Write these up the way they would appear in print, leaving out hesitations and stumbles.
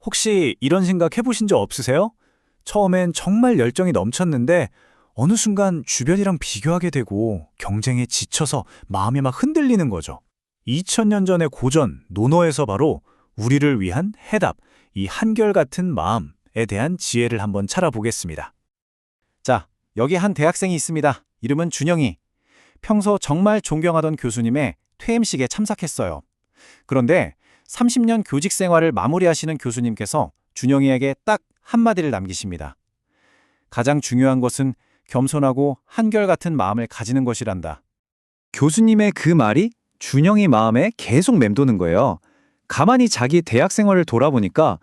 혹시 이런 생각 해보신 적 없으세요? 처음엔 정말 열정이 넘쳤는데 어느 순간 주변이랑 비교하게 되고 경쟁에 지쳐서 마음이 막 흔들리는 거죠. 2000년 전의 고전 논어에서 바로 우리를 위한 해답, 이 한결같은 마음에 대한 지혜를 한번 찾아보겠습니다. 자, 여기 한 대학생이 있습니다. 이름은 준영이. 평소 정말 존경하던 교수님의 퇴임식에 참석했어요. 그런데 30년 교직 생활을 마무리하시는 교수님께서 준영이에게 딱 한마디를 남기십니다. 가장 중요한 것은 겸손하고 한결같은 마음을 가지는 것이란다. 교수님의 그 말이 준영이 마음에 계속 맴도는 거예요. 가만히 자기 대학 생활을 돌아보니까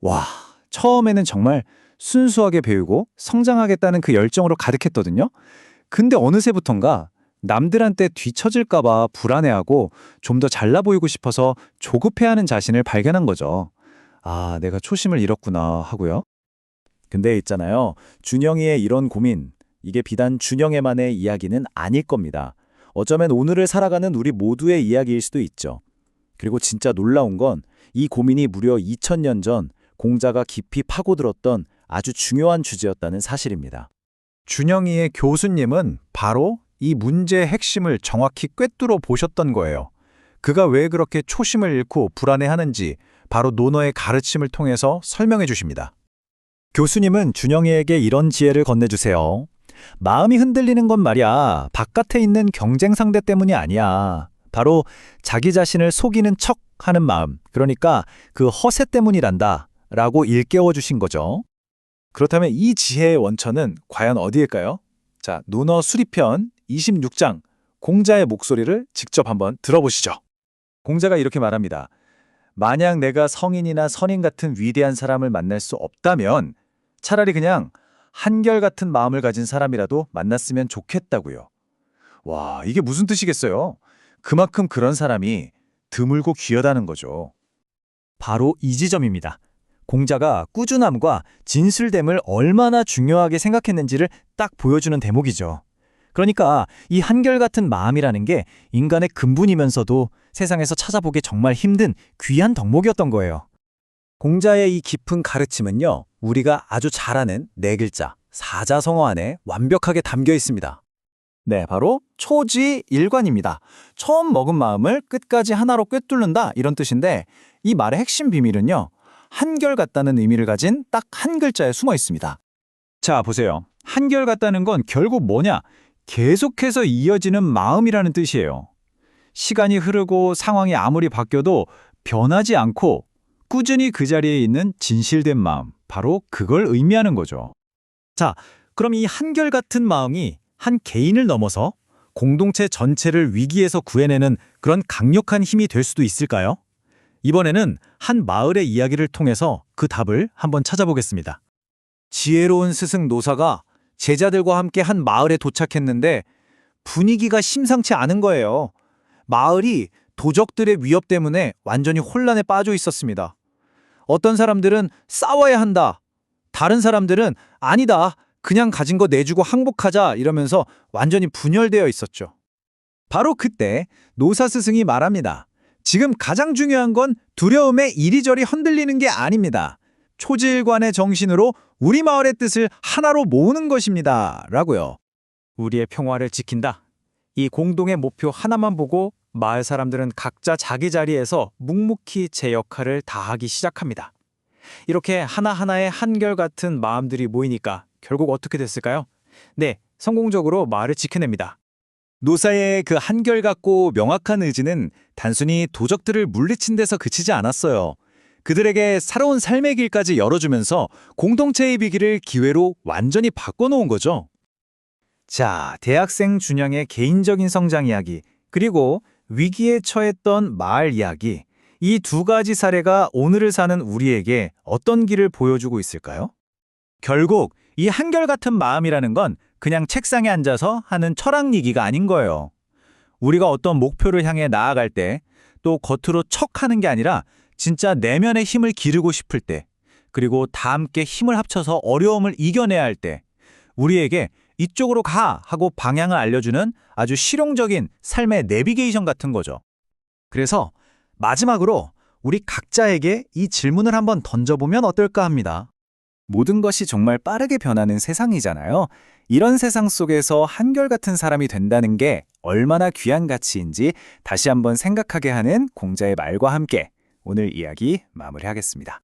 와, 처음에는 정말 순수하게 배우고 성장하겠다는 그 열정으로 가득했거든요. 근데 어느새부턴가 남들한테 뒤처질까 봐 불안해하고 좀 더 잘나 보이고 싶어서 조급해하는 자신을 발견한 거죠. 아, 내가 초심을 잃었구나 하고요. 근데 있잖아요. 준영이의 이런 고민, 이게 비단 준영이만의 이야기는 아닐 겁니다. 어쩌면 오늘을 살아가는 우리 모두의 이야기일 수도 있죠. 그리고 진짜 놀라운 건 이 고민이 무려 2000년 전 공자가 깊이 파고들었던 아주 중요한 주제였다는 사실입니다. 준영이의 교수님은 바로 이 문제의 핵심을 정확히 꿰뚫어 보셨던 거예요. 그가 왜 그렇게 초심을 잃고 불안해하는지 바로 논어의 가르침을 통해서 설명해 주십니다. 교수님은 준영이에게 이런 지혜를 건네주세요. 마음이 흔들리는 건 말이야, 바깥에 있는 경쟁 상대 때문이 아니야. 바로 자기 자신을 속이는 척 하는 마음, 그러니까 그 허세 때문이란다 라고 일깨워 주신 거죠. 그렇다면 이 지혜의 원천은 과연 어디일까요? 자, 논어 수리편 26장 공자의 목소리를 직접 한번 들어보시죠. 공자가 이렇게 말합니다. 만약 내가 성인이나 선인 같은 위대한 사람을 만날 수 없다면 차라리 그냥 한결같은 마음을 가진 사람이라도 만났으면 좋겠다고요. 와, 이게 무슨 뜻이겠어요? 그만큼 그런 사람이 드물고 귀하다는 거죠. 바로 이 지점입니다. 공자가 꾸준함과 진실됨을 얼마나 중요하게 생각했는지를 딱 보여주는 대목이죠. 그러니까 이 한결같은 마음이라는 게 인간의 근본이면서도 세상에서 찾아보기 정말 힘든 귀한 덕목이었던 거예요. 공자의 이 깊은 가르침은요, 우리가 아주 잘 아는 네 글자, 사자성어 안에 완벽하게 담겨 있습니다. 네, 바로 초지일관입니다. 처음 먹은 마음을 끝까지 하나로 꿰뚫는다 이런 뜻인데 이 말의 핵심 비밀은요. 한결같다는 의미를 가진 딱 한 글자에 숨어 있습니다. 자, 보세요. 한결같다는 건 결국 뭐냐? 계속해서 이어지는 마음이라는 뜻이에요. 시간이 흐르고 상황이 아무리 바뀌어도 변하지 않고 꾸준히 그 자리에 있는 진실된 마음, 바로 그걸 의미하는 거죠. 자, 그럼 이 한결같은 마음이 한 개인을 넘어서 공동체 전체를 위기에서 구해내는 그런 강력한 힘이 될 수도 있을까요? 이번에는 한 마을의 이야기를 통해서 그 답을 한번 찾아보겠습니다. 지혜로운 스승 노사가 제자들과 함께 한 마을에 도착했는데 분위기가 심상치 않은 거예요. 마을이 도적들의 위협 때문에 완전히 혼란에 빠져 있었습니다. 어떤 사람들은 싸워야 한다. 다른 사람들은 아니다. 그냥 가진 거 내주고 항복하자 이러면서 완전히 분열되어 있었죠. 바로 그때 노사 스승이 말합니다. 지금 가장 중요한 건 두려움에 이리저리 흔들리는 게 아닙니다. 초지일관의 정신으로 우리 마을의 뜻을 하나로 모으는 것입니다. 라고요. 우리의 평화를 지킨다. 이 공동의 목표 하나만 보고 마을 사람들은 각자 자기 자리에서 묵묵히 제 역할을 다하기 시작합니다. 이렇게 하나하나의 한결같은 마음들이 모이니까 결국 어떻게 됐을까요? 네, 성공적으로 마을을 지켜냅니다. 노사의 그 한결같고 명확한 의지는 단순히 도적들을 물리친 데서 그치지 않았어요. 그들에게 새로운 삶의 길까지 열어주면서 공동체의 비기를 기회로 완전히 바꿔놓은 거죠. 자, 대학생 준영의 개인적인 성장 이야기, 그리고 위기에 처했던 마을 이야기, 이 두 가지 사례가 오늘을 사는 우리에게 어떤 길을 보여주고 있을까요? 결국 이 한결같은 마음이라는 건 그냥 책상에 앉아서 하는 철학 얘기가 아닌 거예요. 우리가 어떤 목표를 향해 나아갈 때, 또 겉으로 척하는 게 아니라 진짜 내면의 힘을 기르고 싶을 때, 그리고 다 함께 힘을 합쳐서 어려움을 이겨내야 할 때, 우리에게 이쪽으로 가 하고 방향을 알려주는 아주 실용적인 삶의 내비게이션 같은 거죠. 그래서 마지막으로 우리 각자에게 이 질문을 한번 던져보면 어떨까 합니다. 모든 것이 정말 빠르게 변하는 세상이잖아요. 이런 세상 속에서 한결같은 사람이 된다는 게 얼마나 귀한 가치인지 다시 한번 생각하게 하는 공자의 말과 함께 오늘 이야기 마무리하겠습니다.